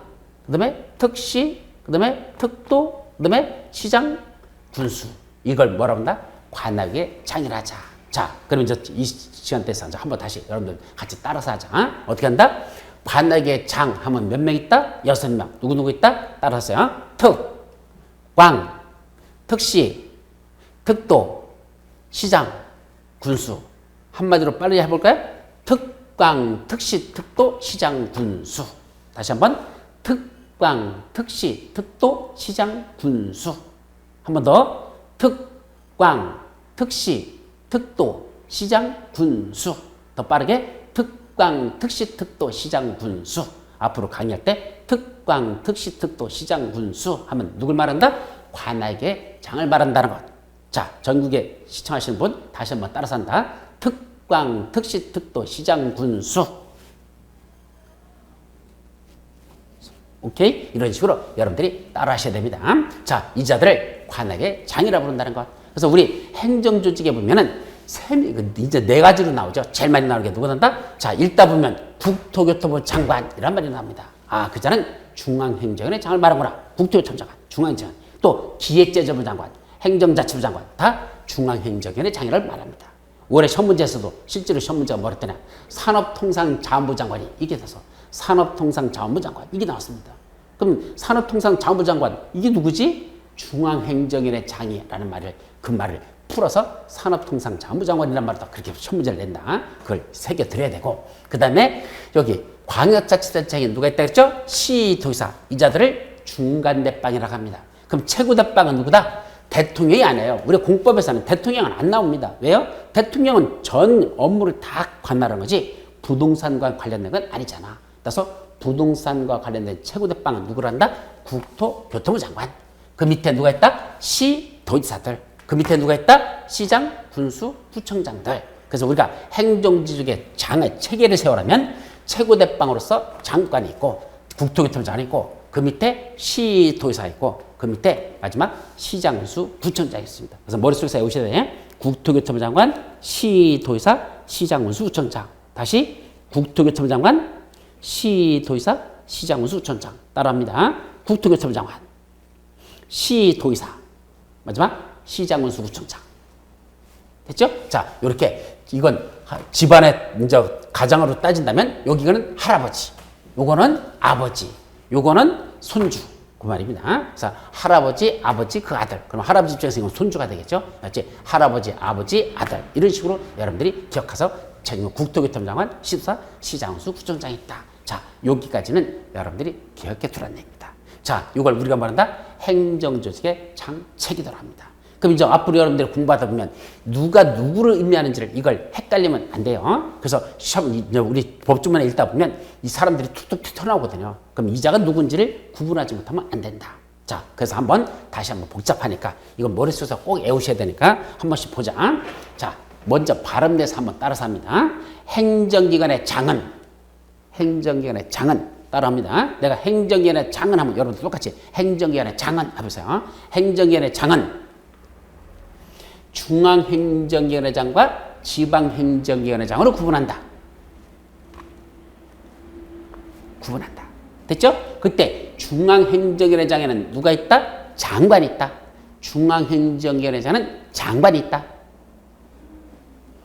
A: 그 다음에 특시, 그 다음에 특도, 그 다음에 시장, 군수. 이걸 뭐라고 한다? 관할구의 장이라 하자. 자, 그럼 이제 이 시간대에서 한번 다시 여러분들 같이 따라서 하자. 어떻게 한다? 관할구의 장 하면 몇 명 있다? 6명. 누구 있다? 따라서요. 특, 광, 특시, 특도, 시장, 군수. 한마디로 빨리 해볼까요? 특광, 특시, 특도, 시장, 군수. 다시 한번 특광, 특시, 특도, 시장, 군수. 한 번 더. 특광, 특시, 특도, 시장, 군수. 더 빠르게 특광, 특시, 특도, 시장, 군수. 앞으로 강의할 때 특광, 특시, 특도, 시장, 군수 하면 누굴 말한다? 관할구의 장을 말한다는 것. 자, 전국에 시청하시는 분 다시 한번 따라서 한다. 특광, 특시, 특도, 시장, 군수. 오케이? 이런 식으로 여러분들이 따라 하셔야 됩니다. 자, 이 자들을 관할구의 장이라고 부른다는 것. 그래서 우리 행정조직에 보면은 이제 4가지로 나오죠. 제일 많이 나오는 게 누구 난다? 자, 읽다 보면 국토교통부 장관 이란 말이 나옵니다. 아, 그 자는 중앙행정원의 장을 말하구나. 국토교통부 장관, 중앙행정원. 또 기획재정부 장관, 행정자치부 장관 다 중앙행정원의 장이라고 말합니다. 올해 시험문제에서도 실제로 시험문제가 뭐랬더냐? 산업통상자원부 장관이 이게 돼서 산업통상자원부 장관 이게 나왔습니다. 그럼 산업통상자원부 장관 이게 누구지? 중앙행정원의 장이라는 말을 그 말을 풀어서 산업통상자원부 장관이라는 말도 그렇게 시험문제를 낸다. 그걸 새겨드려야 되고 그 다음에 여기 광역자치단체에 누가 있다 그랬죠? 시도지사 이 자들을 중간대빵이라고 합니다. 그럼 최고대빵은 누구다? 대통령이 아니에요. 우리 공법에서는 대통령은 안 나옵니다. 왜요? 대통령은 전 업무를 다 관할하는 거지 부동산과 관련된 건 아니잖아. 그래서 부동산과 관련된 최고대빵은 누구란다? 국토교통부 장관. 그 밑에 누가 있다? 시도지사들. 그 밑에 누가 있다? 시장, 군수, 구청장들. 그래서 우리가 행정지국의 장의 체계를 세우려면 최고대빵으로서 장관이 있고 국토교통부 장관이 있고 그 밑에 시도지사 있고 그 밑에 마지막 시장, 군수, 구청장이 있습니다. 그래서 머릿속에 외우셔야 돼. 국토교통부 장관, 시도지사, 시장, 군수, 구청장. 다시 국토교통부 장관, 시도지사, 시장, 군수, 구청장. 따라합니다. 국토교통장관, 시도의사, 마지막 시장, 군수, 구청장. 됐죠? 자, 요렇게 이건 집안의 이제 가장으로 따진다면 여기는 할아버지, 요거는 아버지, 요거는 손주. 그 말입니다. 그래서 할아버지, 아버지, 그 아들. 그럼 할아버지 입장에서 이건 손주가 되겠죠? 맞지? 할아버지, 아버지, 아들. 이런 식으로 여러분들이 기억해서 국토교통장관, 시도사, 시장수, 구청장이 있다. 자, 여기까지는 여러분들이 기억해 두라는 얘기입니다. 자, 이걸 우리가 말한다? 행정조직의 장책이라고 합니다. 그럼 이제 앞으로 여러분들이 공부하다 보면 누가 누구를 의미하는지를 이걸 헷갈리면 안 돼요. 그래서 시험, 우리 법조문에 읽다 보면 이 사람들이 툭툭 튀어나오거든요. 그럼 이자가 누군지를 구분하지 못하면 안 된다. 자, 그래서 다시 한번 복잡하니까 이건 머릿속에서 꼭 외우셔야 되니까 한 번씩 보자. 자, 먼저 발음돼서 한번 따라서 합니다. 행정기관의 장은, 행정기관의 장은 따라합니다. 내가 행정기관의 장은 하면 여러분들 똑같이 행정기관의 장은 해보세요. 행정기관의 장은 중앙행정기관의 장과 지방행정기관의 장으로 구분한다. 구분한다. 됐죠? 그때 중앙행정기관의 장에는 누가 있다? 장관이 있다. 중앙행정기관의 장은 장관이 있다.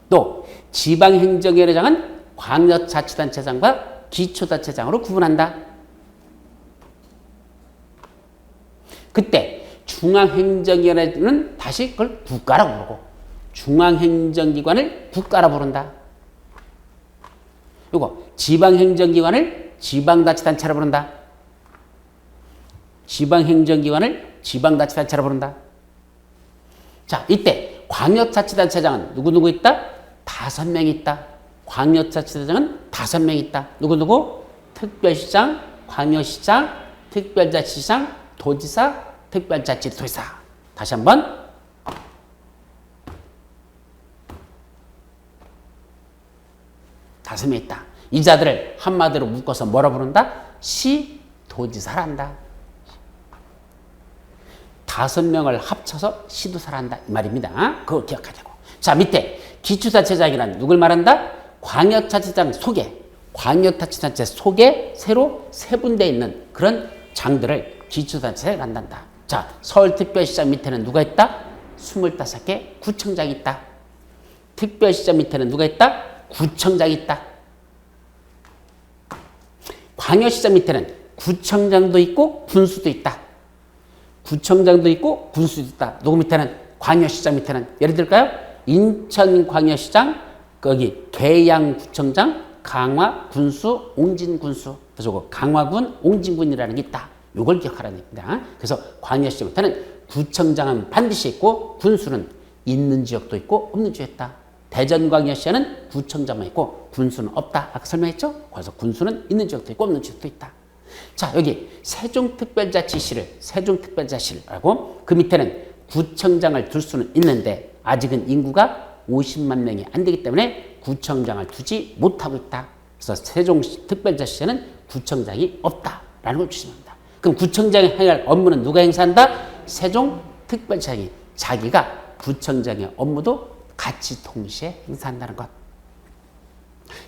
A: 또 지방행정기관의 장은 광역자치단체장과 기초자치장으로 구분한다. 그때 중앙행정기관에는 다시 그걸 국가라고 부르고 중앙행정기관을 국가라 부른다. 요거 지방행정기관을 지방자치단체라 부른다. 지방행정기관을 지방자치단체라 부른다. 자, 이때 광역자치단체장은 누구누구 있다? 5명이 있다. 광역자치단체장은 5명이 있다. 누구누구? 특별시장, 광역시장, 특별자치시장, 도지사, 특별자치도지사. 다시 한번. 다섯 명 있다. 이 자들을 한마디로 묶어서 뭐라 부른다? 시도지사란다. 5명을 합쳐서 시도사란다. 이 말입니다. 그거 기억하자고. 자, 밑에 기초자치장이란 누굴 말한다? 광역자치장 속에, 광역자치단체 속에 새로 세분되어 있는 그런 장들을 기초자치장을 한단다. 자, 서울특별시장 밑에는 누가 있다? 25개 구청장이 있다. 특별시장 밑에는 누가 있다? 구청장이 있다. 광역시장 밑에는 구청장도 있고 군수도 있다. 구청장도 있고 군수도 있다. 누구 밑에는? 광역시장 밑에는. 예를 들까요? 인천광역시장, 거기 계양구청장, 강화군수, 옹진군수. 그래서 강화군, 옹진군이라는 게 있다. 이걸 기억하라는 얘기입니다. 그래서 광역시장 밑에는 구청장은 반드시 있고 군수는 있는 지역도 있고 없는 지역도 있다. 대전광역시에는 구청장만 있고 군수는 없다. 아까 설명했죠? 그래서 군수는 있는 지역도 있고 없는 지역도 있다. 자, 여기 세종특별자치시를 세종특별자치시라고 그 밑에는 구청장을 둘 수는 있는데 아직은 인구가 50만 명이 안 되기 때문에 구청장을 두지 못하고 있다. 그래서 세종특별자치시에는 구청장이 없다라는 걸 주시합니다. 그럼 구청장이 해야 할 업무는 누가 행사한다? 세종특별자치장이 자기가 구청장의 업무도 같이 동시에 행사한다는 것.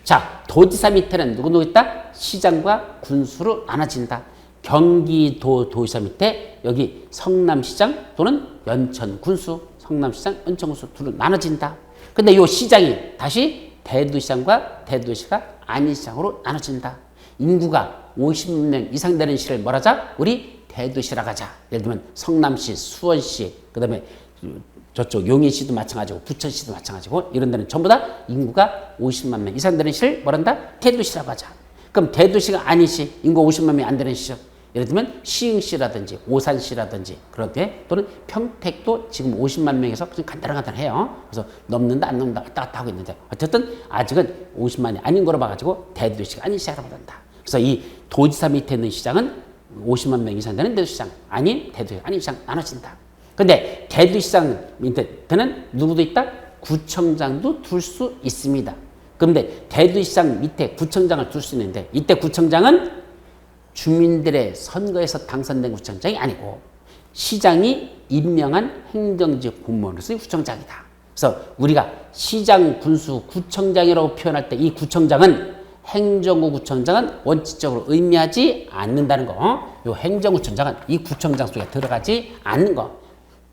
A: 자, 도지사 밑에는 누구 있다? 시장과 군수로 나눠진다. 경기도 도지사 밑에 여기 성남시장 또는 연천군수, 성남시장, 연천군수 둘로 나눠진다. 근데 이 시장이 다시 대도시장과 대도시가 아닌 시장으로 나눠진다. 인구가 50명 이상 되는 시를 뭐라자? 우리 대도시라고 하자. 예를 들면 성남시, 수원시, 그 다음에 저쪽 용인시도 마찬가지고 부천시도 마찬가지고 이런 데는 전부 다 인구가 50만 명 이상 되는 시를 뭐란다? 대도시라고 하자. 그럼 대도시가 아닌 시, 인구 50만 명이 안 되는 시죠. 예를 들면 시흥시라든지 오산시라든지 그런데 또는 평택도 지금 50만 명에서 그냥 간단해요. 그래서 넘는다 안 넘는다 왔다 갔다 하고 있는데 어쨌든 아직은 50만이 아닌 거로 봐가지고 대도시가 아닌 시장으로 본다. 그래서 이 도지사 밑에 있는 시장은 50만 명 이상 되는 대도시장 아닌 대도시 아닌 시장 나눠진다. 근데 대도시장 밑에는 누구도 있다? 구청장도 둘 수 있습니다. 그런데 대도시장 밑에 구청장을 둘 수 있는데 이때 구청장은 주민들의 선거에서 당선된 구청장이 아니고 시장이 임명한 행정직 공무원으로서의 구청장이다. 그래서 우리가 시장, 군수, 구청장이라고 표현할 때 이 구청장은 행정구 구청장은 원칙적으로 의미하지 않는다는 거. 요 행정구청장은 이 구청장 속에 들어가지 않는 거.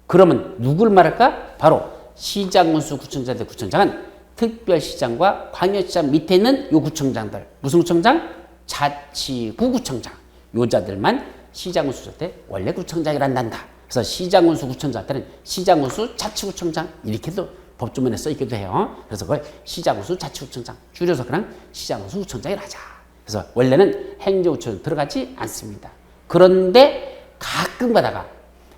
A: 그러면 누굴 말할까? 바로 시장군수 구청장들 구청장은 특별시장과 광역시장 밑에 있는 요 구청장들. 무슨 구청장? 자치구 구청장. 요자들만 시장군수 때 원래 구청장이란단다. 그래서 시장군수 구청장들은 시장군수 자치구청장 이렇게도 법조문에 써 있기도 해요. 그래서 그걸 시장군수 자치구청장 줄여서 그냥 시장군수 구청장이라 하자. 그래서 원래는 행정구청 들어가지 않습니다. 그런데 가끔 가다가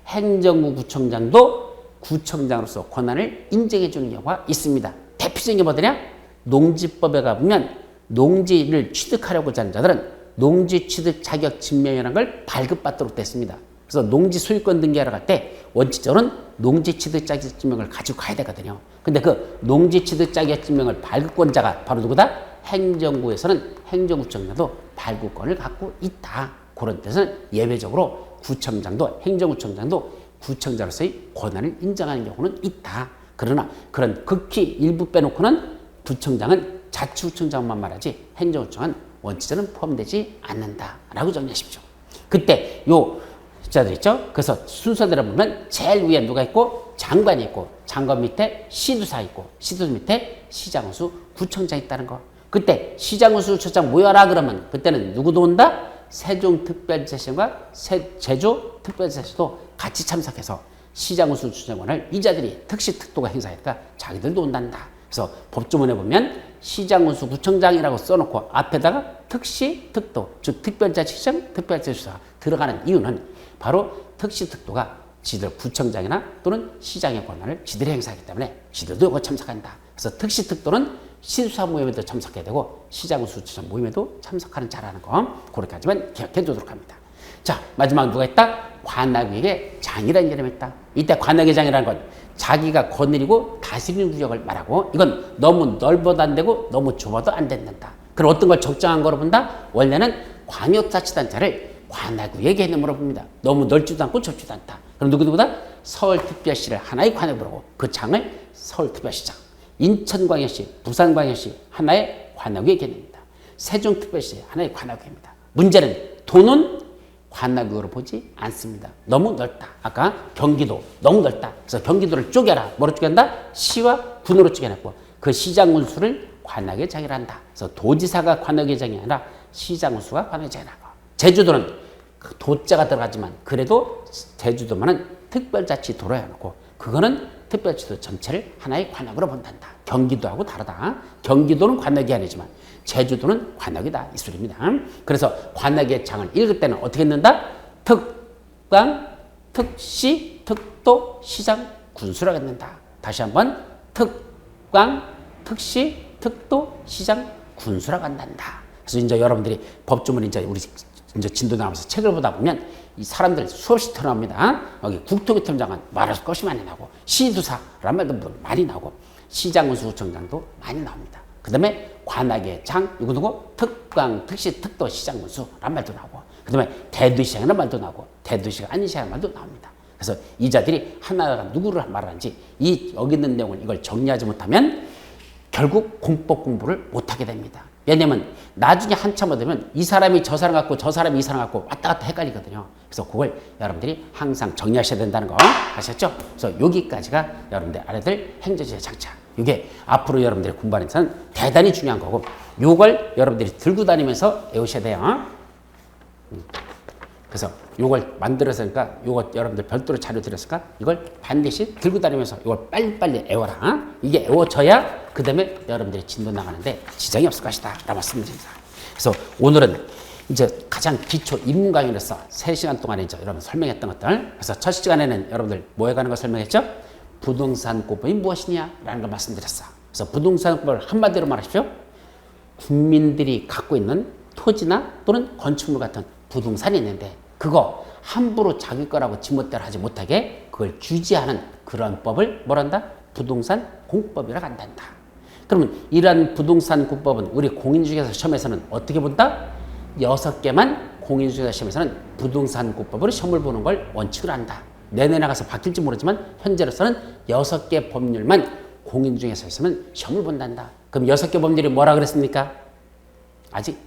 A: 행정구 구청장도 구청장으로서 권한을 인정해 주는 경우가 있습니다. 대표적인 게 뭐더냐? 농지법에 가보면 농지를 취득하려고 하는 자들은 농지 취득 자격 증명이라는 걸 발급받도록 됐습니다. 그래서 농지 소유권 등기하러 갈 때 원칙적으로는 농지 취득 자격 증명을 가지고 가야 되거든요. 근데 그 농지 취득 자격 증명을 발급권자가 바로 누구다? 행정구에서는 행정구청장도 발급권을 갖고 있다. 그런 데서는 예외적으로 구청장도 행정구청장도 구청장으로서의 권한을 인정하는 경우는 있다. 그러나 그런 극히 일부 빼놓고는 구청장은 자치구청장만 말하지 행정구청은 원칙적으로는 포함되지 않는다라고 정리하십시오. 그때 요 숫자들 있죠? 그래서 순서대로 보면 제일 위에 누가 있고 장관이 있고 장관 밑에 시도사 있고 시도사 밑에 시장군수 구청장이 있다는 거. 그때 시장군수 구청장 모여라 그러면 그때는 누구도 온다? 세종특별자치시장과 제주특별자치시도 같이 참석해서 시장군수 구청장관을 이자들이 특시특도가 행사하니까 자기들도 온단다. 그래서 법조문에 보면 시장군수 구청장이라고 써놓고 앞에다가 특시특도 즉 특별자치시장 특별자치시가 들어가는 이유는 바로 특시특도가 지들 구청장이나 또는 시장의 권한을 지들이 행사하기 때문에 지들도 이거 참석한다. 그래서 특시특도는 시수사 모임에도 참석해야 되고 시장군수 구청장 모임에도 참석하는 자라는 거 그렇게까지만 기억해 두도록 합니다. 자, 마지막 누가 있다? 관악위의 장이라는 개념이 있다. 이때 관악의 장이라는 건 자기가 거느리고 다스리는 구역을 말하고 이건 너무 넓어도 안 되고 너무 좁아도 안 된다. 그럼 어떤 걸 적정한 거로 본다? 원래는 광역자치단체를 관악위의 개념으로 봅니다. 너무 넓지도 않고 좁지도 않다. 그럼 누구보다 서울특별시를 하나의 관역으로 보고 그 장을 서울특별시장, 인천광역시, 부산광역시 하나의 관악위의 개념입니다. 세종특별시 하나의 관악위입니다. 문제는 도는 관악위로 보지 않습니다. 너무 넓다. 아까 경기도 너무 넓다. 그래서 경기도를 쪼개라. 뭐로 쪼갠다? 시와 군으로 쪼개놨고 그 시장군수를 관악의 장이라 한다. 그래서 도지사가 관악의 장이 아니라 시장군수가 관악의 장이라고. 제주도는 도자가 들어가지만 그래도 제주도만은 특별자치도로 해놓고 그거는 특별자치도 전체를 하나의 관악으로 본단다. 경기도하고 다르다. 경기도는 관악이 아니지만 제주도는 관악이다. 이 소리입니다. 그래서 관악의 장을 읽을 때는 어떻게 읽는다? 특강, 특시, 특도, 시장, 군수라고 읽는다. 다시 한번 특강, 특시, 특도, 시장, 군수라고 한단다. 그래서 이제 여러분들이 법조문 이제 우리 이제 진도 나오면서 책을 보다 보면 이 사람들 수없이 터나옵니다. 여기 국토교통장관 말할 것이 많이 나오고 시두사라는 말도 많이 나오고 시장군수구청장도 많이 나옵니다. 그 다음에 관악의 장, 누구 특강, 특시, 특도, 시장군수라는 말도 나오고 그 다음에 대도시장이라는 말도 나오고 대도시가 아닌 시장이라는 말도 나옵니다. 그래서 이 자들이 하나가 누구를 말하는지 이 여기 있는 내용을 이걸 정리하지 못하면 결국 공법 공부를 못하게 됩니다. 왜냐면 나중에 한참 되면 이 사람이 저 사람 같고 저 사람이 이 사람 같고 왔다 갔다 헷갈리거든요. 그래서 그걸 여러분들이 항상 정리하셔야 된다는 거 아셨죠? 그래서 여기까지가 여러분들 알아야 될 행정지의 장차. 이게 앞으로 여러분들이 공부하는 데는 대단히 중요한 거고 요걸 여러분들이 들고 다니면서 외우셔야 돼요. 그래서 요걸 만들었으니까 요거 여러분들 별도로 자료 드렸으니까 이걸 반드시 들고 다니면서 이걸 빨리빨리 외워라. 이게 외워져야 그 다음에 여러분들이 진도 나가는데 지장이 없을 것이다 라고 말씀드립니다. 그래서 오늘은 이제 가장 기초 입문 강의로서 3시간 동안에 이제 여러분 설명했던 것들. 그래서 첫 시간에는 여러분들 뭐에 관한 걸 설명했죠? 부동산권법이 무엇이냐 라는 걸 말씀드렸어. 그래서 부동산권법을 한마디로 말하십시오. 국민들이 갖고 있는 토지나 또는 건축물 같은 부동산이 있는데 그거 함부로 자기 거라고 지멋대로 하지 못하게 그걸 규제하는 그런 법을 뭐란다? 부동산 공법이라고 한단다. 그러면 이러한 부동산 공법은 우리 공인중개사 시험에서는 어떻게 본다? 6개만 공인중개사 시험에서는 부동산 공법으로 시험을 보는 걸 원칙으로 한다. 내년에 가서 바뀔지 모르지만 현재로서는 6개 법률만 공인중개사 시험은 시험을 본단다. 그럼 6개 법률이 뭐라 그랬습니까? 아직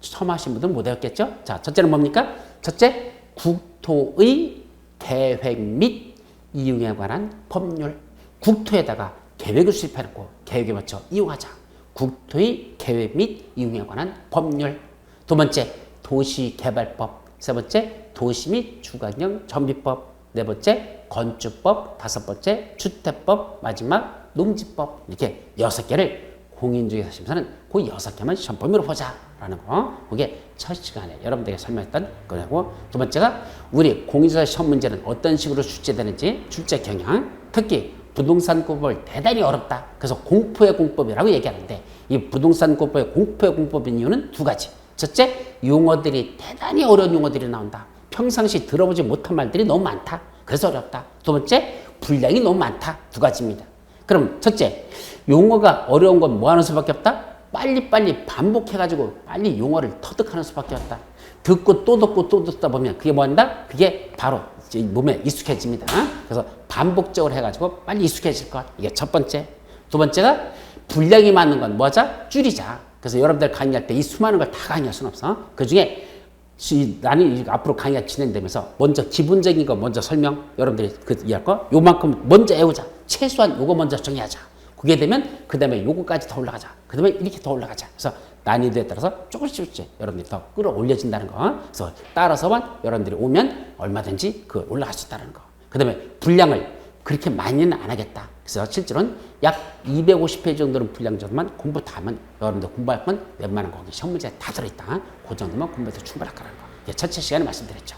A: 처음 하신 분들은 못 외웠겠죠? 자, 첫째는 뭡니까? 첫째, 국토의 계획 및 이용에 관한 법률. 국토에다가 계획을 수립해놓고 계획에 맞춰 이용하자. 국토의 계획 및 이용에 관한 법률. 두 번째, 도시개발법. 세 번째, 도시 및 주거환경 정비법. 네 번째, 건축법. 다섯 번째, 주택법. 마지막, 농지법. 이렇게 6개를 공인중개사 심사는 그 6개만 시험 범위로 보자라는 거. 그게 첫 시간에 여러분들에게 설명했던 거고. 두 번째가 우리 공인중개사 시험 문제는 어떤 식으로 출제되는지 출제 경향. 특히 부동산공법을 대단히 어렵다. 그래서 공포의 공법이라고 얘기하는데 이 부동산공법의 공포의 공법인 이유는 두 가지. 첫째, 용어들이 대단히 어려운 용어들이 나온다. 평상시 들어보지 못한 말들이 너무 많다. 그래서 어렵다. 두 번째, 분량이 너무 많다. 두 가지입니다. 그럼 첫째, 용어가 어려운 건 뭐 하는 수밖에 없다? 빨리빨리 반복해가지고 빨리 용어를 터득하는 수밖에 없다. 듣고 또 듣고 또 듣다 보면 그게 뭐 한다? 그게 바로 이제 몸에 익숙해집니다. 그래서 반복적으로 해가지고 빨리 익숙해질 것. 이게 첫 번째. 두 번째가 분량이 많은 건 뭐하자? 줄이자. 그래서 여러분들 강의할 때 이 수많은 걸 다 강의할 수는 없어. 그 중에 나는 앞으로 강의가 진행되면서 먼저 기본적인 거 먼저 설명, 여러분들이 이해할 거 요만큼 먼저 외우자. 최소한 요거 먼저 정리하자. 그게 되면 그 다음에 요거까지 더 올라가자. 그 다음에 이렇게 더 올라가자. 그래서 난이도에 따라서 조금씩 여러분들이 더 끌어올려진다는 거. 그래서 따라서만 여러분들이 오면 얼마든지 그 올라갈 수 있다는 거. 그 다음에 분량을 그렇게 많이는 안 하겠다. 그래서 실제로는 약 250페이지 정도는 분량 정도만 공부 다 하면 여러분들 공부할 건 웬만한 거기 시험 문제에 다 들어있다. 그 정도만 공부해도 충분할 거라는 거. 이게 첫째 시간에 말씀드렸죠.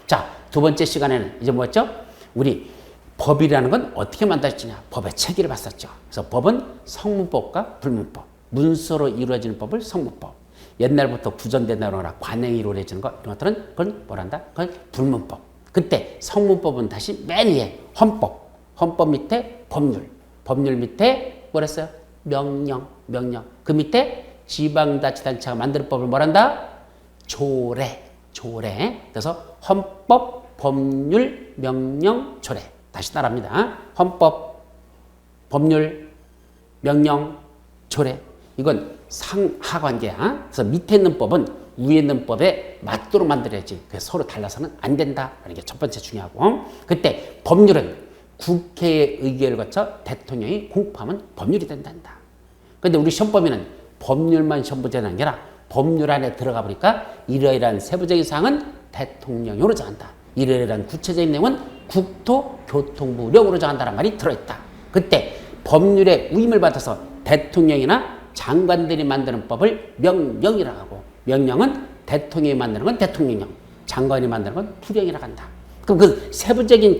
A: 자, 두 번째 시간에는 이제 뭐였죠? 우리 법이라는 건 어떻게 만들어지냐? 법의 체계를 봤었죠. 그래서 법은 성문법과 불문법, 문서로 이루어지는 법을 성문법. 옛날부터 구전대나로나 관행이 이루어지는 것 이런 것들은 그건 뭐란다? 그건 불문법. 그때 성문법은 다시 맨 위에 헌법, 헌법 밑에 법률, 법률 밑에 뭐랬어요? 명령. 그 밑에 지방자치단체가 만드는 법을 뭐란다? 조례. 그래서 헌법, 법률, 명령, 조례. 다시 따라합니다. 헌법, 법률, 명령, 조례. 이건 상하 관계야. 그래서 밑에 있는 법은 위에 있는 법에 맞도록 만들어야지. 그래서 서로 달라서는 안 된다라는 게 첫 번째 중요하고. 그때 법률은 국회의 의결을 거쳐 대통령이 공포하면 법률이 된단다. 그런데 우리 시험범위는 법률만 시험 문제는 아니라 법률 안에 들어가 보니까 이러이러한 세부적인 사항은 대통령령으로 정한다. 이러이러한 구체적인 내용은 국토교통부령으로 정한다는 말이 들어있다. 그때 법률의 위임을 받아서 대통령이나 장관들이 만드는 법을 명령이라고 하고 명령은 대통령이 만드는 건 대통령령, 장관이 만드는 건 부령이라고 한다. 그럼 그 세부적인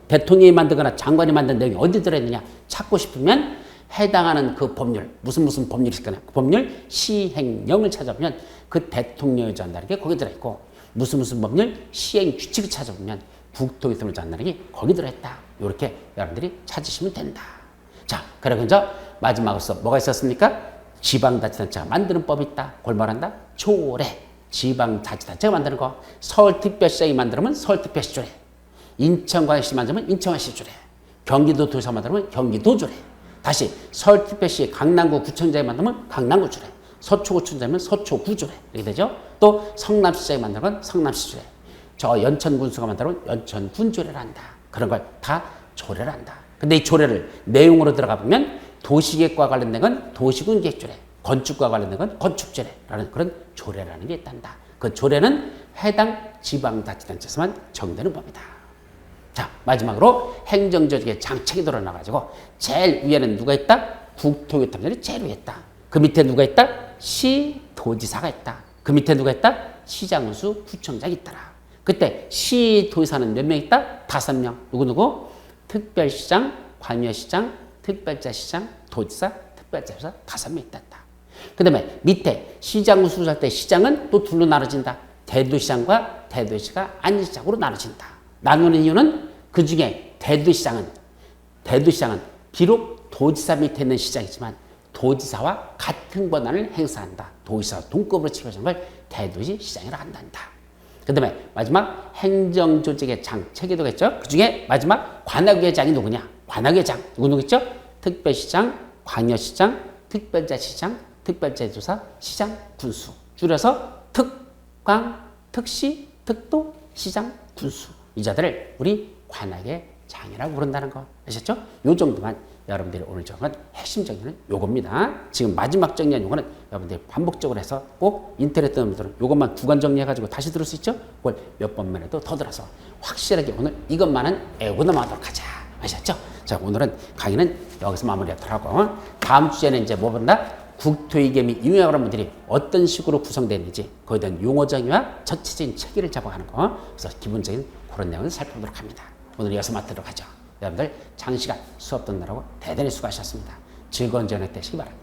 A: 대통령이 만들거나 장관이 만든 내용이 어디 들어있느냐 찾고 싶으면 해당하는 그 법률, 무슨 법률이 있을 거냐. 그 법률 시행령을 찾아보면 그 대통령이 정한다는 게 거기 들어있고 무슨 법률 시행 규칙을 찾아보면 국토교통부를 정한다는 게 거기 들어있다. 이렇게 여러분들이 찾으시면 된다. 자, 그리고 이제 마지막으로서 뭐가 있었습니까? 지방자치단체가 만드는 법이 있다. 그걸 말한다? 조례. 지방자치단체가 만드는 거. 서울특별시장이 만들면 서울특별시 조례. 인천광역시 만들면 인천광역시 조례. 경기도도시가 만들면 경기도조례. 다시 서울특별시 강남구 구청장이 만들면 강남구 조례. 서초구청장이면 서초구 조례. 이렇게 되죠. 또 성남시장이 만들면 성남시 조례. 저 연천군수가 만들면 연천군 조례를 한다. 그런 걸 다 조례를 한다. 근데 이 조례를 내용으로 들어가 보면 도시계획과 관련된 건 도시군계획조례, 건축과 관련된 건 건축조례라는 그런 조례라는 게 있단다. 그 조례는 해당 지방자치단체에서만 정되는 법이다. 자, 마지막으로 행정조직의 장책이 드러나가지고 제일 위에는 누가 있다? 국토교통부이 제일 위에 있다. 그 밑에 누가 있다? 시도지사가 있다. 그 밑에 누가 있다? 시장군수, 구청장이 있더라. 그때 시도지사는 몇 명 있다? 5명. 누구? 특별시장, 광역시장, 특별자치시장, 도지사, 특별자치사 5명 있단다. 그 다음에 밑에 시장군수 할 때 시장은 또 둘로 나눠진다. 대도시장과 대도시가 아닌 시장으로 나눠진다. 나누는 이유는 그 중에 대도시장은 비록 도지사 밑에 있는 시장이지만 도지사와 같은 권한을 행사한다. 도지사와 동급으로 치러지는 걸 대도시 시장이라고 한단다. 그 다음에 마지막 행정조직의 장, 체계도겠죠. 그 중에 마지막 관악위원장이 누구냐? 관악위원장 누구겠죠? 특별시장, 광역시장, 특별자치시장, 특별제조사, 시장, 군수. 줄여서 특광, 특시, 특도, 시장, 군수. 이 자들을 우리 관악의 장이라고 부른다는 거 아셨죠? 요 정도만 여러분들이 오늘 정한 핵심 정리는 요겁니다. 지금 마지막 정리한 요거는 여러분들이 반복적으로 해서 꼭 인터넷 뜨는 분들은 요것만 구간 정리해가지고 다시 들을 수 있죠? 그걸 몇 번만 해도 더 들어서 확실하게 오늘 이것만은 애고 넘어가도록 하자. 아셨죠? 자, 오늘은 강의는 여기서 마무리하도록 하고 다음 주에는 이제 뭐 본다? 국토위계 및 유형학원 분들이 어떤 식으로 구성되는지 거기에 대한 용어 정의와 전체적인 체계를 잡아가는 거. 그래서 기본적인 그런 내용을 살펴보도록 합니다. 오늘 이어서 마치도록 하죠. 여러분들 장시간 수업 듣느라고 대단히 수고하셨습니다. 즐거운 저녁 되시기 바랍니다.